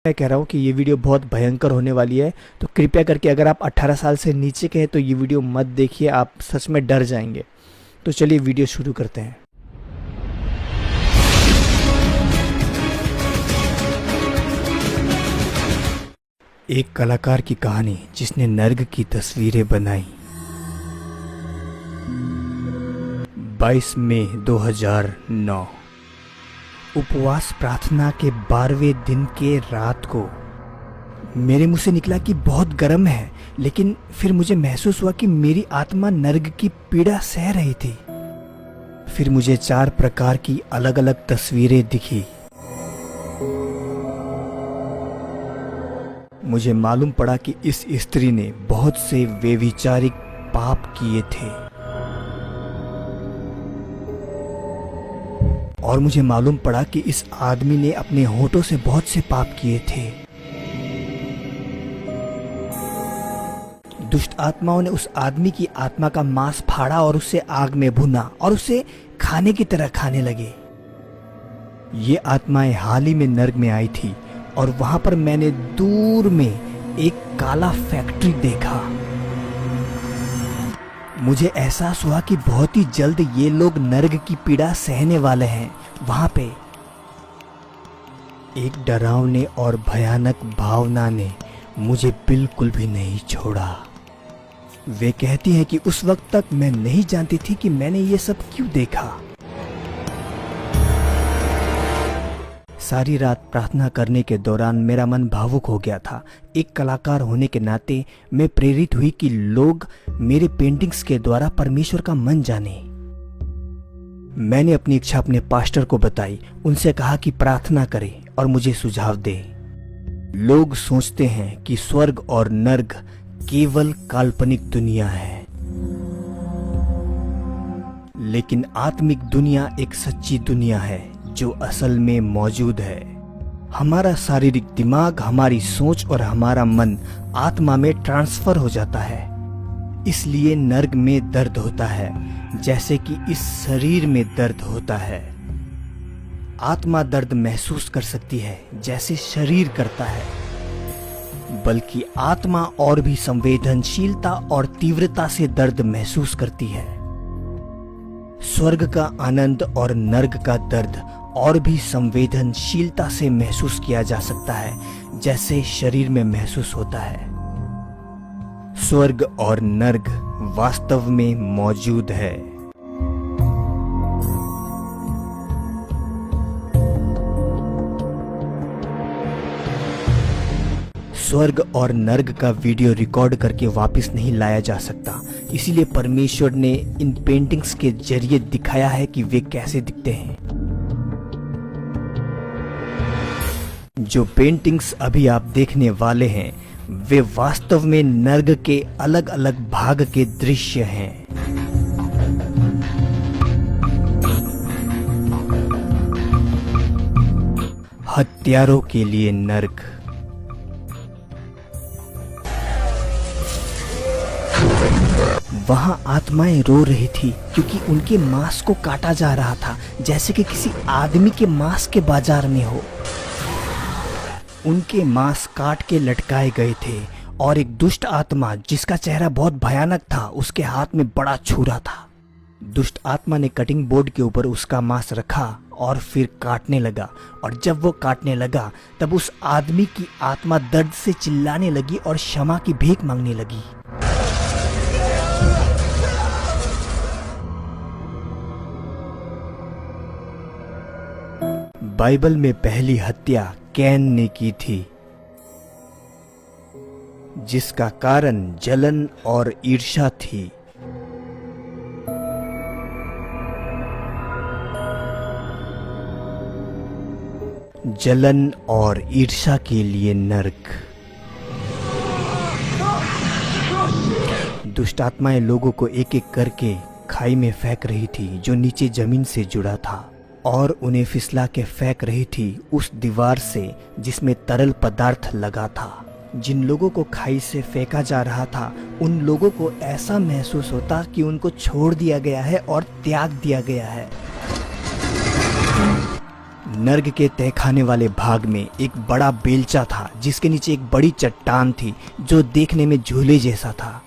मैं कह रहा हूँ कि ये वीडियो बहुत भयंकर होने वाली है, तो कृपया करके अगर आप 18 साल से नीचे के हैं तो ये वीडियो मत देखिए, आप सच में डर जाएंगे। तो चलिए वीडियो शुरू करते हैं। एक कलाकार की कहानी जिसने नर्क की तस्वीरें बनाई। 22 मई 2009 उपवास प्रार्थना के 12वें दिन के रात को मेरे मुंह से निकला कि बहुत गर्म है, लेकिन फिर मुझे महसूस हुआ कि मेरी आत्मा नर्क की पीड़ा सह रही थी। फिर मुझे 4 प्रकार की अलग अलग तस्वीरें दिखी। मुझे मालूम पड़ा कि इस स्त्री ने बहुत से व्यभिचारिक पाप किए थे और मुझे मालूम पड़ा कि इस आदमी ने अपने होठों से बहुत से पाप किए थे। दुष्ट आत्माओं ने उस आदमी की आत्मा का मांस फाड़ा और उसे आग में भुना और उसे खाने की तरह खाने लगे। ये आत्माएं हाल ही में नर्क में आई थी और वहां पर मैंने दूर में एक काला फैक्ट्री देखा। मुझे एहसास हुआ कि बहुत ही जल्द ये लोग नर्क की पीड़ा सहने वाले हैं। वहां पे एक डरावने और भयानक भावना ने मुझे बिल्कुल भी नहीं छोड़ा। वे कहती हैं कि उस वक्त तक मैं नहीं जानती थी कि मैंने ये सब क्यों देखा। सारी रात प्रार्थना करने के दौरान मेरा मन भावुक हो गया था। एक कलाकार होने के नाते मैं प्रेरित हुई कि लोग मेरे पेंटिंग्स के द्वारा परमेश्वर का मन जाने। मैंने अपनी इच्छा अपने पास्टर को बताई। उनसे कहा कि प्रार्थना करें और मुझे सुझाव दें। लोग सोचते हैं कि स्वर्ग और नर्क केवल काल्पनिक दुनिया है, लेकिन आत्मिक दुनिया एक सच्ची दुनिया है जो असल में मौजूद है। हमारा शारीरिक दिमाग, हमारी सोच और हमारा मन आत्मा में ट्रांसफर हो जाता है। इसलिए नर्क में दर्द होता है जैसे कि इस शरीर में दर्द होता है। आत्मा दर्द महसूस कर सकती है जैसे शरीर करता है, बल्कि आत्मा और भी संवेदनशीलता और तीव्रता से दर्द महसूस करती है। स्वर्ग का आनंद और नर्क का दर्द और भी संवेदनशीलता से महसूस किया जा सकता है जैसे शरीर में महसूस होता है। स्वर्ग और नर्क वास्तव में मौजूद है। स्वर्ग और नर्क का वीडियो रिकॉर्ड करके वापस नहीं लाया जा सकता, इसीलिए परमेश्वर ने इन पेंटिंग्स के जरिए दिखाया है कि वे कैसे दिखते हैं। जो पेंटिंग्स अभी आप देखने वाले हैं वे वास्तव में नर्क के अलग अलग भाग के दृश्य हैं। हत्यारों के लिए नर्क। वहां आत्माएं रो रही थी क्योंकि उनके मांस को काटा जा रहा था जैसे कि किसी आदमी के मांस के बाजार में हो। उनके मांस काट के लटकाए गए थे और एक दुष्ट आत्मा जिसका चेहरा बहुत भयानक था उसके हाथ में बड़ा छुरा था। दुष्ट आत्मा ने कटिंग बोर्ड के ऊपर उसका मांस रखा और फिर काटने लगा, और जब वो काटने लगा तब उस आदमी की आत्मा दर्द से चिल्लाने लगी और क्षमा की भीख मांगने लगी। बाइबल में पहली हत्या कैन ने की थी, जिसका कारण जलन और ईर्ष्या थी। जलन और ईर्ष्या के लिए नर्क। दुष्ट आत्माएं लोगों को एक एक करके खाई में फेंक रही थी जो नीचे जमीन से जुड़ा था, और उन्हें फिसला के फेंक रही थी उस दीवार से जिसमें तरल पदार्थ लगा था। जिन लोगों को खाई से फेंका जा रहा था उन लोगों को ऐसा महसूस होता कि उनको छोड़ दिया गया है और त्याग दिया गया है। नर्क के तहखाने वाले भाग में एक बड़ा बेलचा था जिसके नीचे एक बड़ी चट्टान थी जो देखने में झूले जैसा था।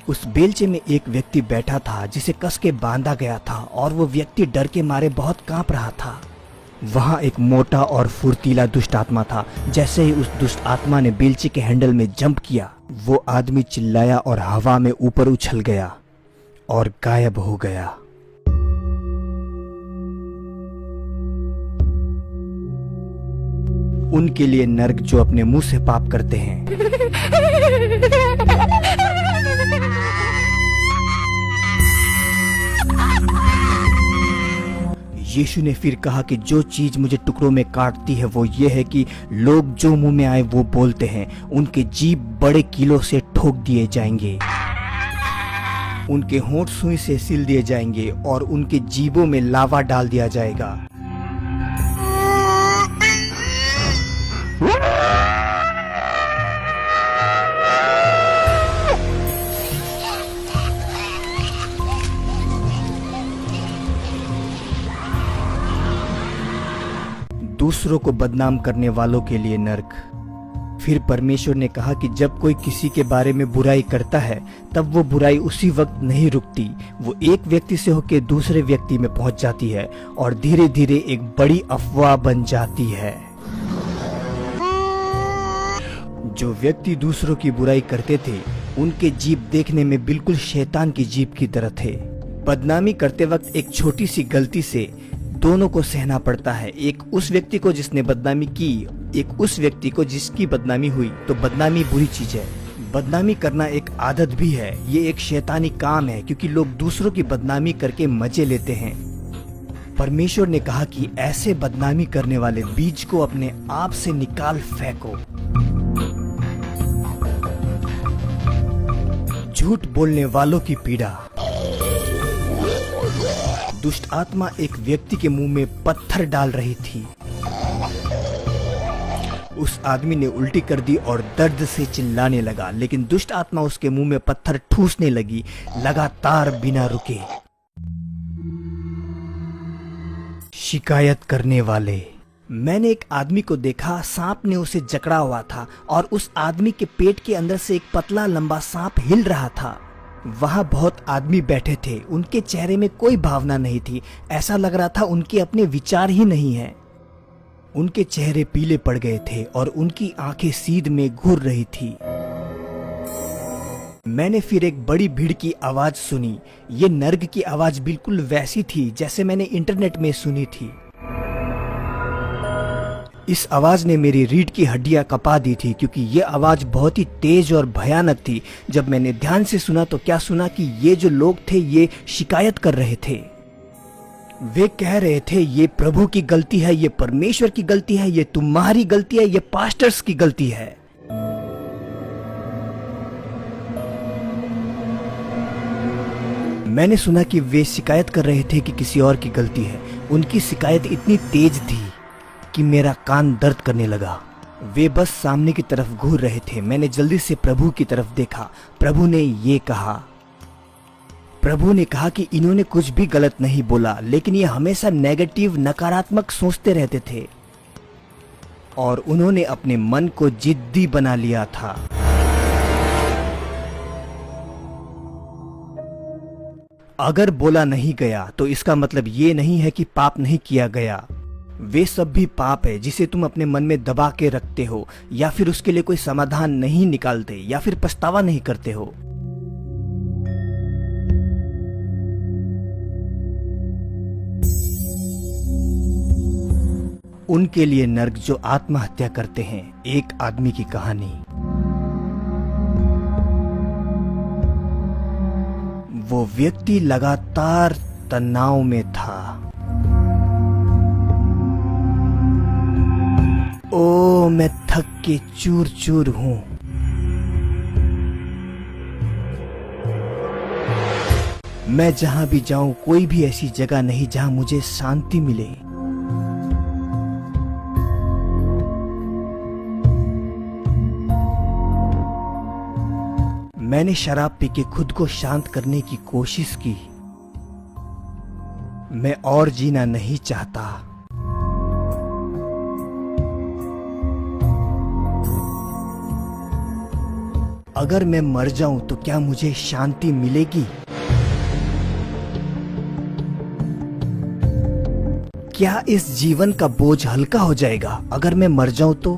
उस बेलचे में एक व्यक्ति बैठा था जिसे कस के बांधा गया था और वो व्यक्ति डर के मारे बहुत कांप रहा था। वहाँ एक मोटा और फुर्तीला दुष्ट आत्मा था। जैसे ही उस दुष्ट आत्मा ने बेलचे के हैंडल में जंप किया, वो आदमी चिल्लाया और हवा में ऊपर उछल गया और गायब हो गया। उनके लिए नर्क जो अपने मुंह से पाप करते हैं। यीशु ने फिर कहा कि जो चीज मुझे टुकड़ों में काटती है वो ये है कि लोग जो मुंह में आए वो बोलते हैं। उनके जीभ बड़े कीलों से ठोक दिए जाएंगे, उनके होंठ सुई से सिल दिए जाएंगे और उनके जीभों में लावा डाल दिया जाएगा। दूसरों को बदनाम करने वालों के लिए नर्क। फिर परमेश्वर ने कहा कि जब कोई किसी के बारे में बुराई करता है तब वो बुराई उसी वक्त नहीं रुकती, वो एक व्यक्ति से होकर दूसरे व्यक्ति में पहुंच जाती है और धीरे धीरे एक बड़ी अफवाह बन जाती है। जो व्यक्ति दूसरों की बुराई करते थे उनके जीभ देखने में बिल्कुल शैतान की जीभ की तरह थे। बदनामी करते वक्त एक छोटी सी गलती से दोनों को सहना पड़ता है, एक उस व्यक्ति को जिसने बदनामी की, एक उस व्यक्ति को जिसकी बदनामी हुई। तो बदनामी बुरी चीज है। बदनामी करना एक आदत भी है, ये एक शैतानी काम है क्योंकि लोग दूसरों की बदनामी करके मजे लेते हैं। परमेश्वर ने कहा कि ऐसे बदनामी करने वाले बीज को अपने आप से निकाल फेंको। झूठ बोलने वालों की पीड़ा। दुष्ट आत्मा एक व्यक्ति के मुंह में पत्थर डाल रही थी। उस आदमी ने उल्टी कर दी और दर्द से चिल्लाने लगा, लेकिन दुष्ट आत्मा उसके मुंह में पत्थर ठूसने लगी लगातार बिना रुके। शिकायत करने वाले। मैंने एक आदमी को देखा, सांप ने उसे जकड़ा हुआ था और उस आदमी के पेट के अंदर से एक पतला लंबा सांप हिल रहा था। वहां बहुत आदमी बैठे थे, उनके चेहरे में कोई भावना नहीं थी। ऐसा लग रहा था उनके अपने विचार ही नहीं हैं। उनके चेहरे पीले पड़ गए थे और उनकी आंखें सीध में घूर रही थी। मैंने फिर एक बड़ी भीड़ की आवाज सुनी। ये नर्क की आवाज बिल्कुल वैसी थी जैसे मैंने इंटरनेट में सुनी थी। इस आवाज ने मेरी रीढ़ की हड्डियां कपा दी थी क्योंकि ये आवाज बहुत ही तेज और भयानक थी। जब मैंने ध्यान से सुना तो क्या सुना कि ये जो लोग थे ये शिकायत कर रहे थे। वे कह रहे थे ये प्रभु की गलती है, ये परमेश्वर की गलती है, ये तुम्हारी गलती है, ये पास्टर्स की गलती है। मैंने सुना कि वे शिकायत कर रहे थे कि किसी और की गलती है। उनकी शिकायत इतनी तेज थी कि मेरा कान दर्द करने लगा। वे बस सामने की तरफ घूर रहे थे। मैंने जल्दी से प्रभु की तरफ देखा। प्रभु ने कहा कि इन्होंने कुछ भी गलत नहीं बोला, लेकिन ये हमेशा नेगेटिव नकारात्मक सोचते रहते थे और उन्होंने अपने मन को जिद्दी बना लिया था। अगर बोला नहीं गया तो इसका मतलब ये नहीं है कि पाप नहीं किया गया। वे सब भी पाप है जिसे तुम अपने मन में दबा के रखते हो या फिर उसके लिए कोई समाधान नहीं निकालते या फिर पछतावा नहीं करते हो। उनके लिए नर्क जो आत्महत्या करते हैं। एक आदमी की कहानी। वो व्यक्ति लगातार तनाव में था। ओ मैं थक के चूर चूर हूं। मैं जहां भी जाऊं कोई भी ऐसी जगह नहीं जहां मुझे शांति मिले। मैंने शराब पी के खुद को शांत करने की कोशिश की। मैं और जीना नहीं चाहता। अगर मैं मर जाऊं तो क्या मुझे शांति मिलेगी? क्या इस जीवन का बोझ हल्का हो जाएगा अगर मैं मर जाऊं तो?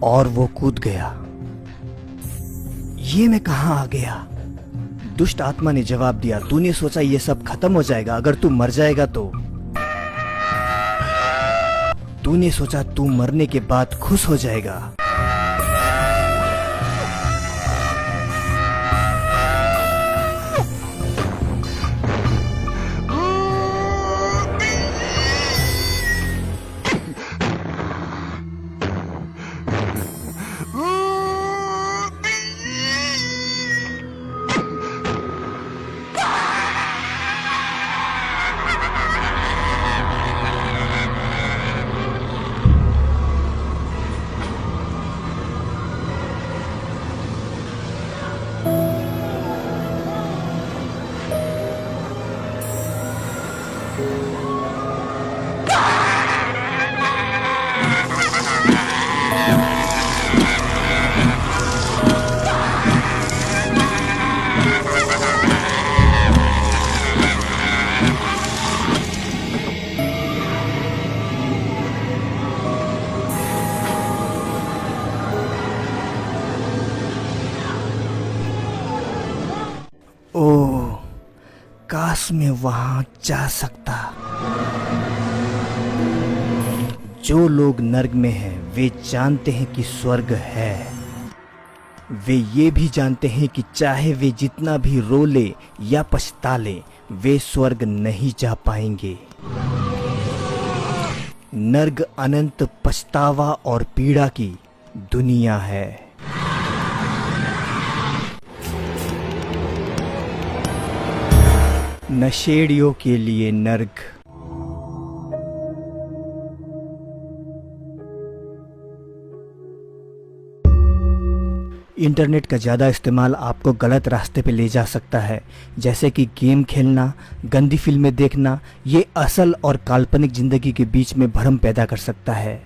और वो कूद गया। ये मैं कहां आ गया? दुष्ट आत्मा ने जवाब दिया, तूने सोचा ये सब खत्म हो जाएगा अगर तू मर जाएगा तो? तूने सोचा तू मरने के बाद खुश हो जाएगा? ओह, काश मैं वहां जा सकता। जो लोग नर्क में हैं वे जानते हैं कि स्वर्ग है। वे ये भी जानते हैं कि चाहे वे जितना भी रो ले या पछता ले, वे स्वर्ग नहीं जा पाएंगे। नर्क अनंत पछतावा और पीड़ा की दुनिया है। नशेड़ियों के लिए नर्क। इंटरनेट का ज़्यादा इस्तेमाल आपको गलत रास्ते पे ले जा सकता है, जैसे कि गेम खेलना, गंदी फिल्में देखना। ये असल और काल्पनिक जिंदगी के बीच में भ्रम पैदा कर सकता है।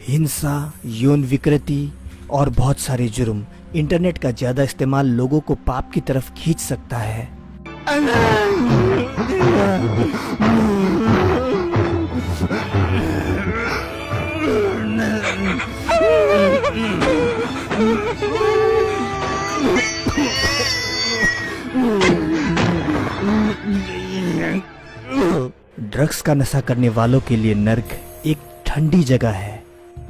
हिंसा, यौन विकृति और बहुत सारे जुर्म। इंटरनेट का ज़्यादा इस्तेमाल लोगों को पाप की तरफ खींच सकता है। ड्रग्स का नशा करने वालों के लिए नर्क एक ठंडी जगह है।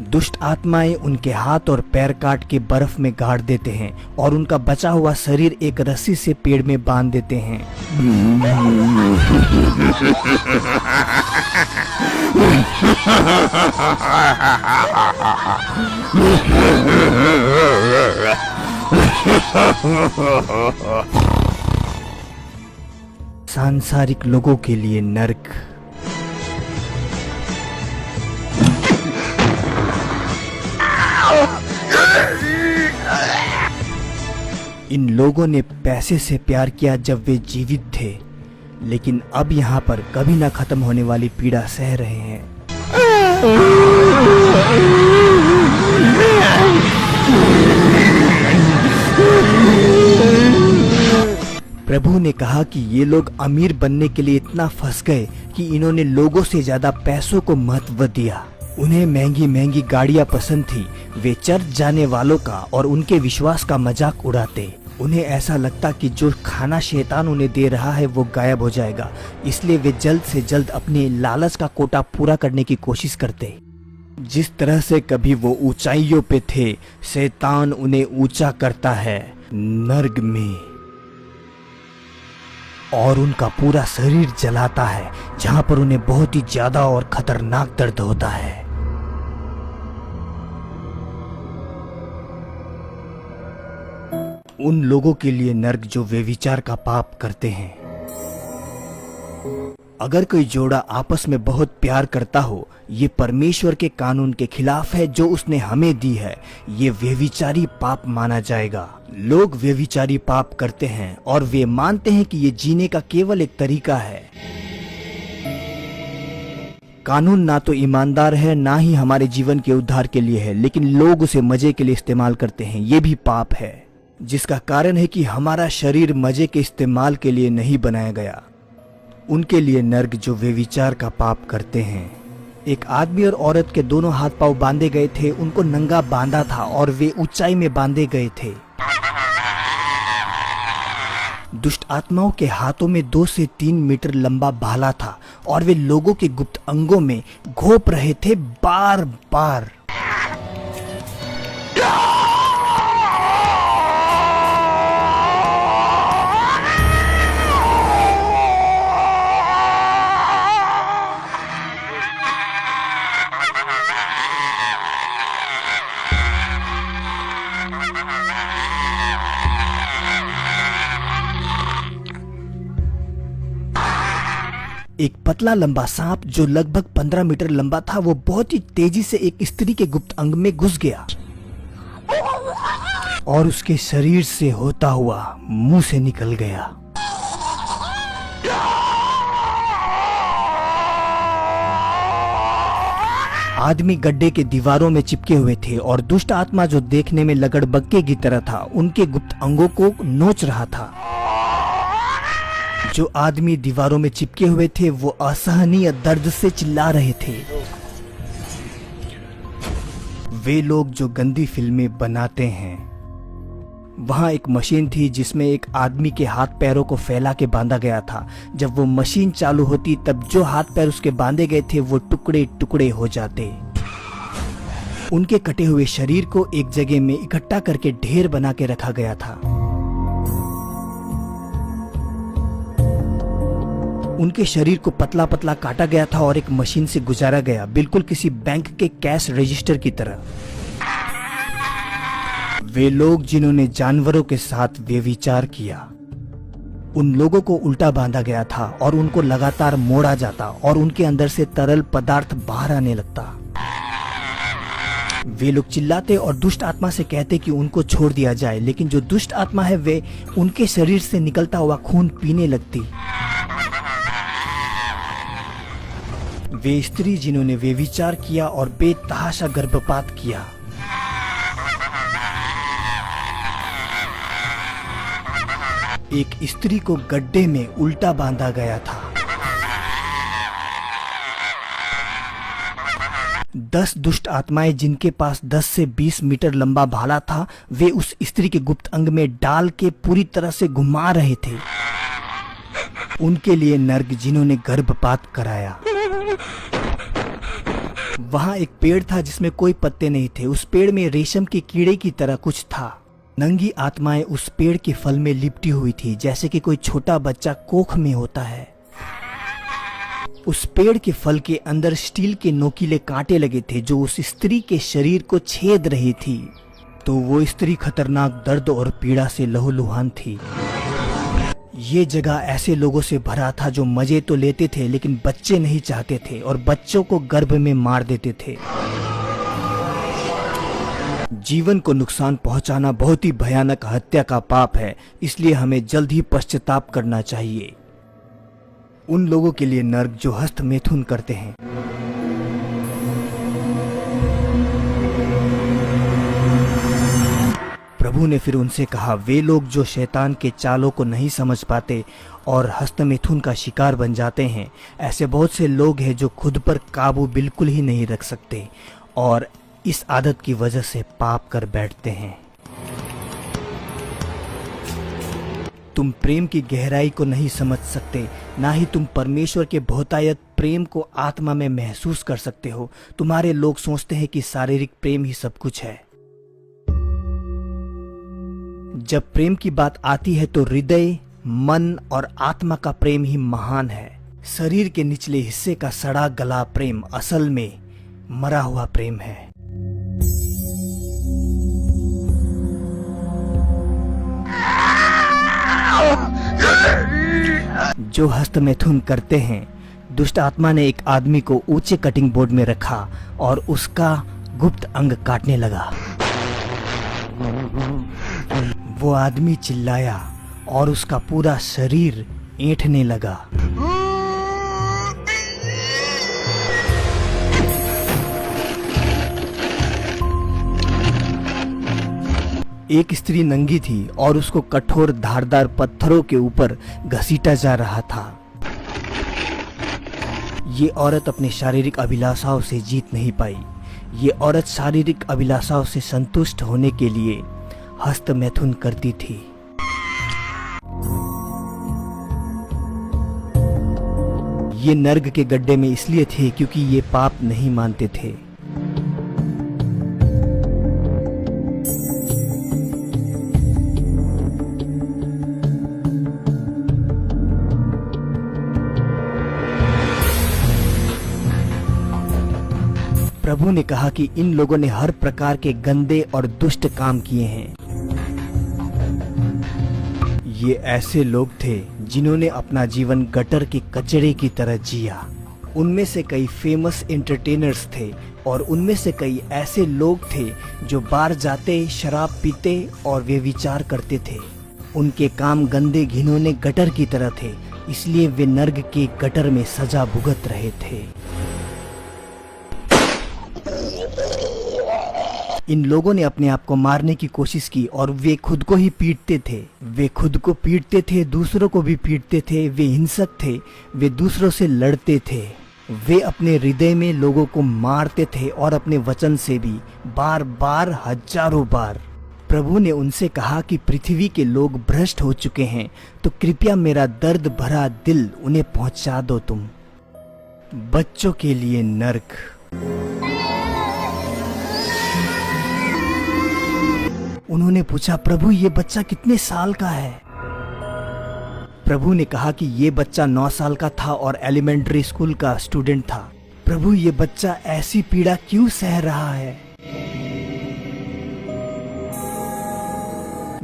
दुष्ट आत्माएं उनके हाथ और पैर काट के बर्फ में गाड़ देते हैं और उनका बचा हुआ शरीर एक रस्सी से पेड़ में बांध देते हैं। सांसारिक लोगों के लिए नर्क। इन लोगों ने पैसे से प्यार किया जब वे जीवित थे, लेकिन अब यहाँ पर कभी ना खत्म होने वाली पीड़ा सह रहे हैं। प्रभु ने कहा कि ये लोग अमीर बनने के लिए इतना फंस गए कि इन्होंने लोगों से ज्यादा पैसों को महत्व दिया। उन्हें महंगी महंगी गाड़ियां पसंद थी। वे चर्च जाने वालों का और उनके विश्वास का मजाक उड़ाते। उन्हें ऐसा लगता कि जो खाना शैतान उन्हें दे रहा है वो गायब हो जाएगा, इसलिए वे जल्द से जल्द अपने लालच का कोटा पूरा करने की कोशिश करते। जिस तरह से कभी वो ऊंचाइयों पे थे, शैतान उन्हें ऊंचा करता है नर्क में, और उनका पूरा शरीर जलाता है, जहां पर उन्हें बहुत ही ज्यादा और खतरनाक दर्द होता है। उन लोगों के लिए नर्क जो व्यभिचार का पाप करते हैं। अगर कोई जोड़ा आपस में बहुत प्यार करता हो, ये परमेश्वर के कानून के खिलाफ है जो उसने हमें दी है। ये व्यभिचारी पाप माना जाएगा। लोग व्यभिचारी पाप करते हैं और वे मानते हैं कि ये जीने का केवल एक तरीका है। कानून ना तो ईमानदार है, ना ही हमारे जीवन के उद्धार के लिए है, लेकिन लोग उसे मजे के लिए इस्तेमाल करते हैं। ये भी पाप है, जिसका कारण है कि हमारा शरीर मजे के इस्तेमाल के लिए नहीं बनाया गया। उनके लिए नर्क जो व्यभिचार का पाप करते हैं। एक आदमी और औरत के दोनों हाथ पांव बांधे गए थे, उनको नंगा बांधा था और वे ऊंचाई में बांधे गए थे। दुष्ट आत्माओं के हाथों में 2 से 3 मीटर लंबा भाला था और वे लोगों के गुप्त अंगों में घोंप रहे थे बार बार। एक पतला लंबा सांप जो लगभग 15 मीटर लंबा था, वो बहुत ही तेजी से एक स्त्री के गुप्त अंग में घुस गया और उसके शरीर से होता हुआ मुंह से निकल गया। आदमी गड्ढे के दीवारों में चिपके हुए थे और दुष्ट आत्मा जो देखने में लगड़बग्गे की तरह था, उनके गुप्त अंगों को नोच रहा था। जो आदमी दीवारों में चिपके हुए थे वो असहनीय दर्द से चिल्ला रहे थे। वे लोग जो गंदी फिल्में बनाते हैं। वहां एक मशीन थी जिसमें एक आदमी के हाथ पैरों को फैला के बांधा गया था। जब वो मशीन चालू होती तब जो हाथ पैर उसके बांधे गए थे वो टुकड़े टुकड़े हो जाते। उनके कटे हुए शरीर को एक जगह में इकट्ठा करके ढेर बना के रखा गया था। उनके शरीर को पतला पतला काटा गया था और एक मशीन से गुजारा गया, बिल्कुल किसी बैंक के कैश रजिस्टर की तरह। वे लोग जिन्होंने जानवरों के साथ व्यभिचार किया, उन लोगों को उल्टा बांधा गया था और उनको लगातार मोड़ा जाता और उनके अंदर से तरल पदार्थ बाहर आने लगता। वे लोग चिल्लाते और दुष्ट आत्मा से कहते कि उनको छोड़ दिया जाए, लेकिन जो दुष्ट आत्मा है वे उनके शरीर से निकलता हुआ खून पीने लगती। वे स्त्री जिन्होंने व्यभिचार किया और बेतहाशा गर्भपात किया, एक स्त्री को गड्ढे में उल्टा बांधा गया था। 10 दुष्ट आत्माएं जिनके पास 10 से 20 मीटर लंबा भाला था, वे उस स्त्री के गुप्त अंग में डाल के पूरी तरह से घुमा रहे थे। उनके लिए नर्क जिन्होंने गर्भपात कराया। वहां एक पेड़ था जिसमें कोई पत्ते नहीं थे। उस पेड़ में रेशम के कीड़े की तरह कुछ था। नंगी आत्माएं उस पेड़ के फल में लिपटी हुई थी, जैसे कि कोई छोटा बच्चा कोख में होता है। उस पेड़ के फल के अंदर स्टील के नोकीले कांटे लगे थे जो उस स्त्री के शरीर को छेद रही थी। तो वो स्त्री खतरनाक दर्द और पीड़ा से लहूलुहान थी। ये जगह ऐसे लोगों से भरा था जो मजे तो लेते थे लेकिन बच्चे नहीं चाहते थे और बच्चों को गर्भ में मार देते थे। जीवन को नुकसान पहुंचाना बहुत ही भयानक हत्या का पाप है, इसलिए हमें जल्द ही पश्चाताप करना चाहिए। उन लोगों के लिए नर्क जो हस्त मैथुन करते हैं। प्रभु ने फिर उनसे कहा, वे लोग जो शैतान के चालों को नहीं समझ पाते और हस्तमैथुन का शिकार बन जाते हैं, ऐसे बहुत से लोग हैं जो खुद पर काबू बिल्कुल ही नहीं रख सकते और इस आदत की वजह से पाप कर बैठते हैं। तुम प्रेम की गहराई को नहीं समझ सकते, ना ही तुम परमेश्वर के बहुतायत प्रेम को आत्मा में महसूस कर सकते हो। तुम्हारे लोग सोचते हैं कि शारीरिक प्रेम ही सब कुछ है। जब प्रेम की बात आती है तो हृदय, मन और आत्मा का प्रेम ही महान है। शरीर के निचले हिस्से का सड़ा गला प्रेम असल में मरा हुआ प्रेम है। जो हस्तमैथुन करते हैं, दुष्ट आत्मा ने एक आदमी को ऊंचे कटिंग बोर्ड में रखा और उसका गुप्त अंग काटने लगा। वो आदमी चिल्लाया और उसका पूरा शरीर ऐंठने लगा। एक स्त्री नंगी थी और उसको कठोर धारदार पत्थरों के ऊपर घसीटा जा रहा था। ये औरत अपने शारीरिक अभिलाषाओं से जीत नहीं पाई। ये औरत शारीरिक अभिलाषाओं से संतुष्ट होने के लिए हस्तमैथुन करती थी। ये नर्क के गड्ढे में इसलिए थे क्योंकि ये पाप नहीं मानते थे। प्रभु ने कहा कि इन लोगों ने हर प्रकार के गंदे और दुष्ट काम किए हैं। ये ऐसे लोग थे जिन्होंने अपना जीवन गटर के कचरे की तरह जिया। उनमें से कई फेमस एंटरटेनर्स थे और उनमें से कई ऐसे लोग थे जो बार जाते, शराब पीते और वे विचार करते थे। उनके काम गंदे घिनौने गटर की तरह थे, इसलिए वे नर्क के गटर में सजा भुगत रहे थे। इन लोगों ने अपने आप को मारने की कोशिश की और वे खुद को ही पीटते थे। वे खुद को पीटते थे, दूसरों को भी पीटते थे। वे हिंसक थे, वे दूसरों से लड़ते थे। वे अपने हृदय में लोगों को मारते थे और अपने वचन से भी बार बार, हजारों बार। प्रभु ने उनसे कहा कि पृथ्वी के लोग भ्रष्ट हो चुके हैं, तो कृपया मेरा दर्द भरा दिल उन्हें पहुंचा दो तुम। बच्चों के लिए नर्क। उन्होंने पूछा, प्रभु ये बच्चा कितने साल का है? प्रभु ने कहा कि ये बच्चा 9 साल का था और एलिमेंट्री स्कूल का स्टूडेंट था। प्रभु ये बच्चा ऐसी पीड़ा क्यों सह रहा है?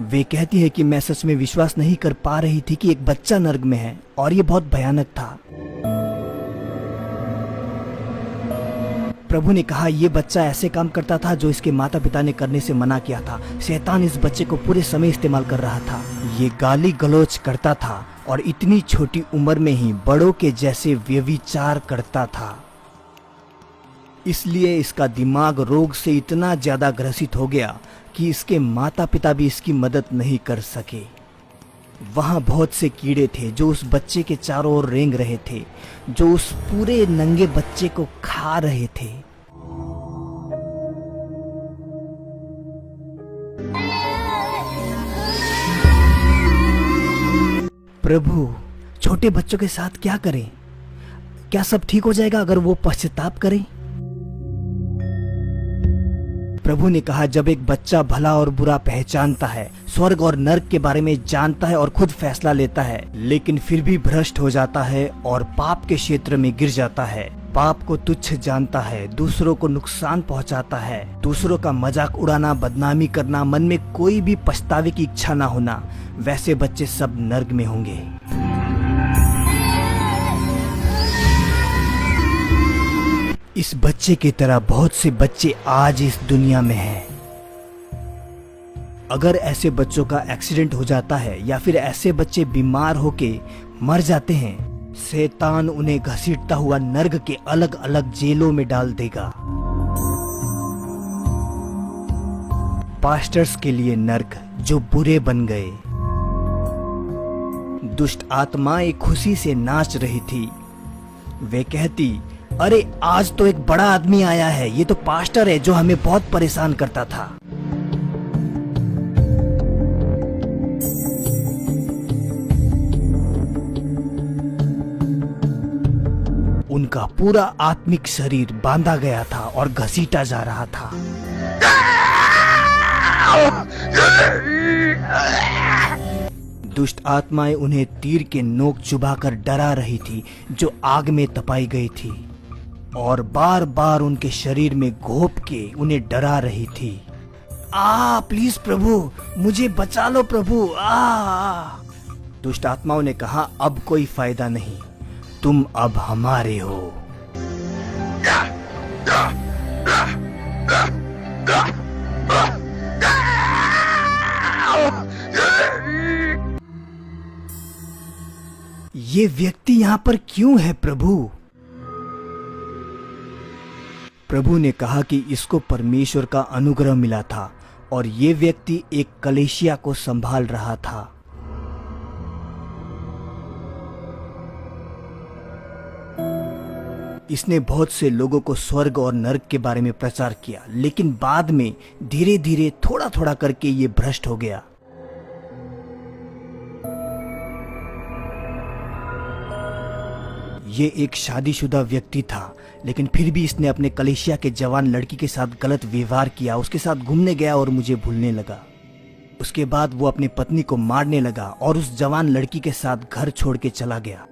वे कहती है कि मैं सच में विश्वास नहीं कर पा रही थी कि एक बच्चा नर्क में है और ये बहुत भयानक था। प्रभु ने कहा ये बच्चा ऐसे काम करता था जो इसके माता पिता ने करने से मना किया था। शैतान इस बच्चे को पूरे समय इस्तेमाल कर रहा था। ये गाली गलौज करता था और इतनी छोटी उम्र में ही बड़ों के जैसे व्यभिचार करता था। इसलिए इसका दिमाग रोग से इतना ज्यादा ग्रसित हो गया कि इसके माता पिता भी इसकी मदद नहीं कर सके। वहां बहुत से कीड़े थे जो उस बच्चे के चारों ओर रेंग रहे थे, जो उस पूरे नंगे बच्चे को खा रहे थे। प्रभु, छोटे बच्चों के साथ क्या करें? क्या सब ठीक हो जाएगा अगर वो पश्चाताप करें? प्रभु ने कहा, जब एक बच्चा भला और बुरा पहचानता है, स्वर्ग और नर्क के बारे में जानता है और खुद फैसला लेता है, लेकिन फिर भी भ्रष्ट हो जाता है और पाप के क्षेत्र में गिर जाता है, पाप को तुच्छ जानता है, दूसरों को नुकसान पहुंचाता है, दूसरों का मजाक उड़ाना, बदनामी करना, मन में कोई भी पछतावे की इच्छा ना होना, वैसे बच्चे सब नर्क में होंगे। इस बच्चे की तरह बहुत से बच्चे आज इस दुनिया में हैं। अगर ऐसे बच्चों का एक्सीडेंट हो जाता है या फिर ऐसे बच्चे बीमार होके मर जाते हैं, शैतान उन्हें घसीटता हुआ नर्क के अलग अलग जेलों में डाल देगा। पास्टर्स के लिए नर्क जो बुरे बन गए। दुष्ट आत्माएं खुशी से नाच रही थी। वे कहती, अरे आज तो एक बड़ा आदमी आया है, ये तो पास्टर है जो हमें बहुत परेशान करता था। उनका पूरा आत्मिक शरीर बांधा गया था और घसीटा जा रहा था। दुष्ट आत्माएं उन्हें तीर के नोक चुभाकर डरा रही थी जो आग में तपाई गई थी, और बार बार उनके शरीर में घोंप के उन्हें डरा रही थी। प्लीज प्रभु, मुझे बचा लो प्रभु। दुष्ट आत्माओं ने कहा, अब कोई फायदा नहीं, तुम अब हमारे हो। ये व्यक्ति यहाँ पर क्यों है प्रभु? प्रभु ने कहा कि इसको परमेश्वर का अनुग्रह मिला था और ये व्यक्ति एक कलीसिया को संभाल रहा था। इसने बहुत से लोगों को स्वर्ग और नरक के बारे में प्रचार किया, लेकिन बाद में धीरे धीरे थोड़ा थोड़ा करके ये भ्रष्ट हो गया। ये एक शादीशुदा व्यक्ति था, लेकिन फिर भी इसने अपने कलीसिया के जवान लड़की के साथ गलत व्यवहार किया, उसके साथ घूमने गया और मुझे भूलने लगा। उसके बाद वो अपनी पत्नी को मारने लगा और उस जवान लड़की के साथ घर छोड़ के चला गया।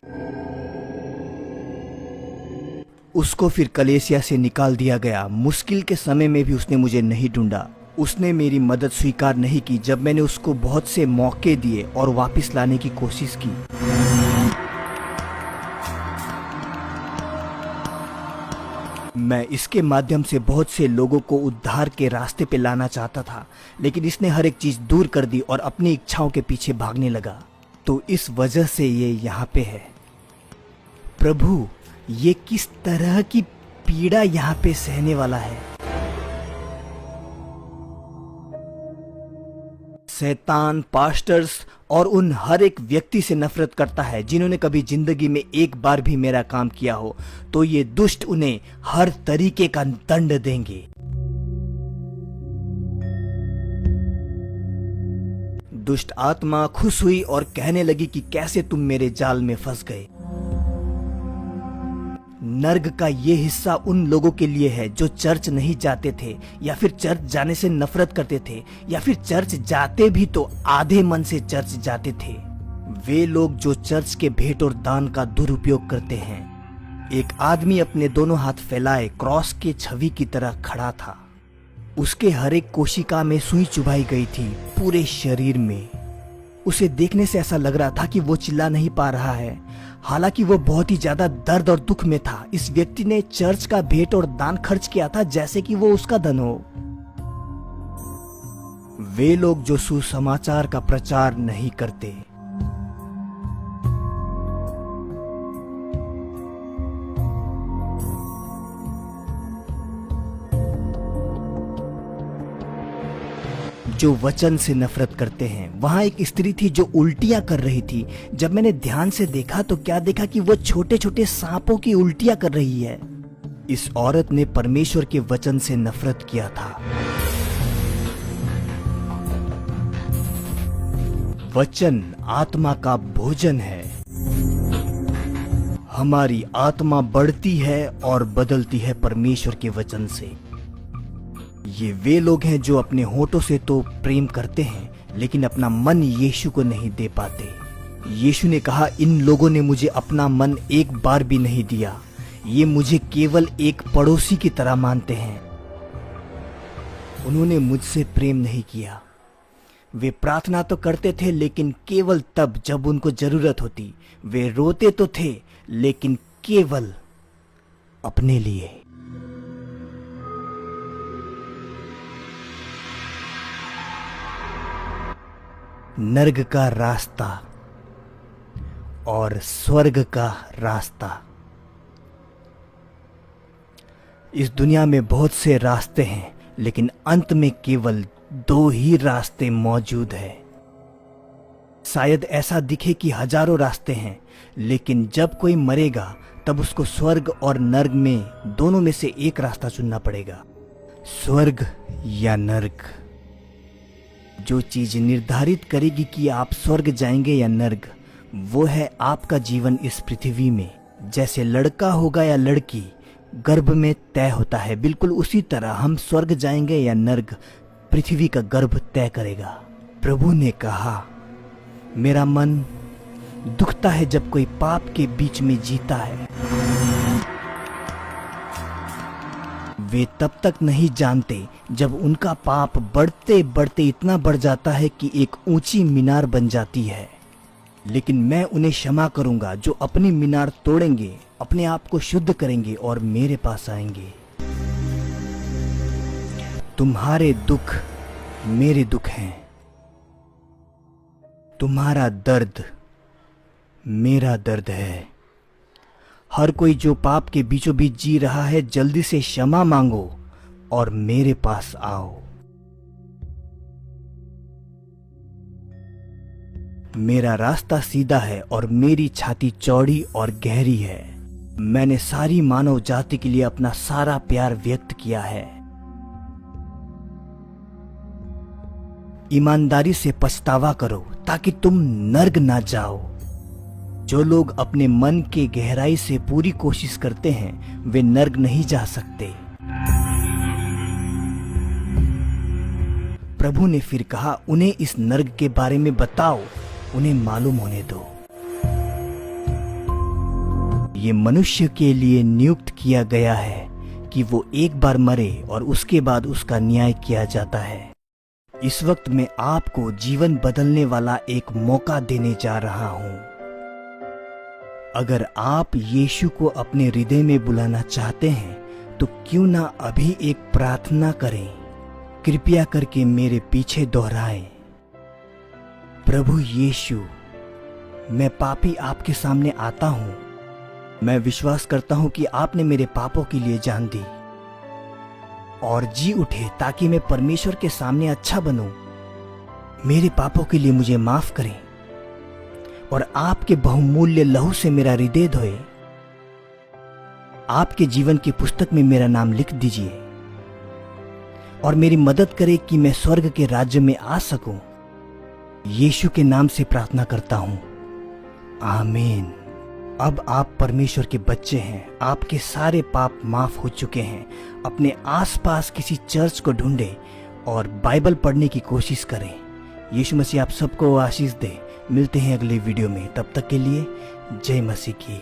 उसको फिर कलीसिया से निकाल दिया गया। मुश्किल के समय में भी उसने मुझे नहीं ढूंढा। उसने मेरी मदद स्वीकार नहीं की जब मैंने उसको बहुत से मौके दिए और वापस लाने की कोशिश की। मैं इसके माध्यम से बहुत से लोगों को उद्धार के रास्ते पे लाना चाहता था, लेकिन इसने हर एक चीज दूर कर दी और अपनी इच्छाओं के पीछे भागने लगा। तो इस वजह से ये यहाँ पे है। प्रभु, ये किस तरह की पीड़ा यहाँ पे सहने वाला है। शैतान पास्टर्स और उन हर एक व्यक्ति से नफरत करता है जिन्होंने कभी जिंदगी में एक बार भी मेरा काम किया हो। तो ये दुष्ट उन्हें हर तरीके का दंड देंगे। दुष्ट आत्मा खुश हुई और कहने लगी कि कैसे तुम मेरे जाल में फंस गए। नर्क का ये हिस्सा उन लोगों के लिए है जो चर्च नहीं जाते थे, या फिर चर्च जाने से नफरत करते थे, या फिर चर्च जाते भी तो आधे मन से चर्च जाते थे। वे लोग जो चर्च के भेंट और दान का दुरुपयोग करते हैं। एक आदमी अपने दोनों हाथ फैलाए क्रॉस के छवि की तरह खड़ा था। उसके हर एक कोशिका में सुई चुभाई गई थी, पूरे शरीर में। उसे देखने से ऐसा लग रहा था कि वो चिल्ला नहीं पा रहा है, हालांकि वो बहुत ही ज्यादा दर्द और दुख में था। इस व्यक्ति ने चर्च का भेंट और दान खर्च किया था जैसे कि वो उसका धन हो। वे लोग जो सुसमाचार का प्रचार नहीं करते। जो वचन से नफरत करते हैं। वहां एक स्त्री थी जो उल्टियां कर रही थी। जब मैंने ध्यान से देखा तो क्या देखा कि वो छोटे छोटे सांपों की उल्टियां कर रही है। इस औरत ने परमेश्वर के वचन से नफरत किया था। वचन आत्मा का भोजन है। हमारी आत्मा बढ़ती है और बदलती है परमेश्वर के वचन से। ये वे लोग हैं जो अपने होठों से तो प्रेम करते हैं, लेकिन अपना मन यीशु को नहीं दे पाते। यीशु ने कहा, इन लोगों ने मुझे अपना मन एक बार भी नहीं दिया। ये मुझे केवल एक पड़ोसी की तरह मानते हैं। उन्होंने मुझसे प्रेम नहीं किया। वे प्रार्थना तो करते थे, लेकिन केवल तब जब उनको जरूरत होती। वे रोते तो थे, लेकिन केवल अपने लिए। नर्क का रास्ता और स्वर्ग का रास्ता। इस दुनिया में बहुत से रास्ते हैं, लेकिन अंत में केवल दो ही रास्ते मौजूद हैं। शायद ऐसा दिखे कि हजारों रास्ते हैं, लेकिन जब कोई मरेगा तब उसको स्वर्ग और नर्क में दोनों में से एक रास्ता चुनना पड़ेगा। स्वर्ग या नर्क। जो चीज निर्धारित करेगी कि आप स्वर्ग जाएंगे या नर्क, वो है आपका जीवन इस पृथ्वी में। जैसे लड़का होगा या लड़की गर्भ में तय होता है, बिल्कुल उसी तरह हम स्वर्ग जाएंगे या नर्क पृथ्वी का गर्भ तय करेगा। प्रभु ने कहा, मेरा मन दुखता है जब कोई पाप के बीच में जीता है। वे तब तक नहीं जानते जब उनका पाप बढ़ते बढ़ते इतना बढ़ जाता है कि एक ऊंची मीनार बन जाती है। लेकिन मैं उन्हें क्षमा करूंगा जो अपनी मीनार तोड़ेंगे, अपने आप को शुद्ध करेंगे और मेरे पास आएंगे। तुम्हारे दुख मेरे दुख हैं, तुम्हारा दर्द मेरा दर्द है। हर कोई जो पाप के बीचों बीच जी रहा है, जल्दी से क्षमा मांगो और मेरे पास आओ। मेरा रास्ता सीधा है और मेरी छाती चौड़ी और गहरी है। मैंने सारी मानव जाति के लिए अपना सारा प्यार व्यक्त किया है। ईमानदारी से पछतावा करो ताकि तुम नर्क ना जाओ। जो लोग अपने मन के गहराई से पूरी कोशिश करते हैं वे नर्क नहीं जा सकते। प्रभु ने फिर कहा, उन्हें इस नर्क के बारे में बताओ, उन्हें मालूम होने दो। ये मनुष्य के लिए नियुक्त किया गया है कि वो एक बार मरे और उसके बाद उसका न्याय किया जाता है। इस वक्त मैं आपको जीवन बदलने वाला एक मौका देने जा रहा हूं। अगर आप यीशु को अपने हृदय में बुलाना चाहते हैं तो क्यों ना अभी एक प्रार्थना करें। कृपया करके मेरे पीछे दोहराएं। प्रभु यीशु, मैं पापी आपके सामने आता हूं। मैं विश्वास करता हूं कि आपने मेरे पापों के लिए जान दी और जी उठे ताकि मैं परमेश्वर के सामने अच्छा बनूं। मेरे पापों के लिए मुझे माफ करें और आपके बहुमूल्य लहू से मेरा हृदय धोए। आपके जीवन की पुस्तक में मेरा नाम लिख दीजिए और मेरी मदद करें कि मैं स्वर्ग के राज्य में आ सकूं। यीशु के नाम से प्रार्थना करता हूं, आमीन। अब आप परमेश्वर के बच्चे हैं। आपके सारे पाप माफ हो चुके हैं। अपने आसपास किसी चर्च को ढूंढें और बाइबल पढ़ने की कोशिश करें। यीशु मसीह आप सबको आशीष दे। मिलते हैं अगले वीडियो में। तब तक के लिए जय मसीह की।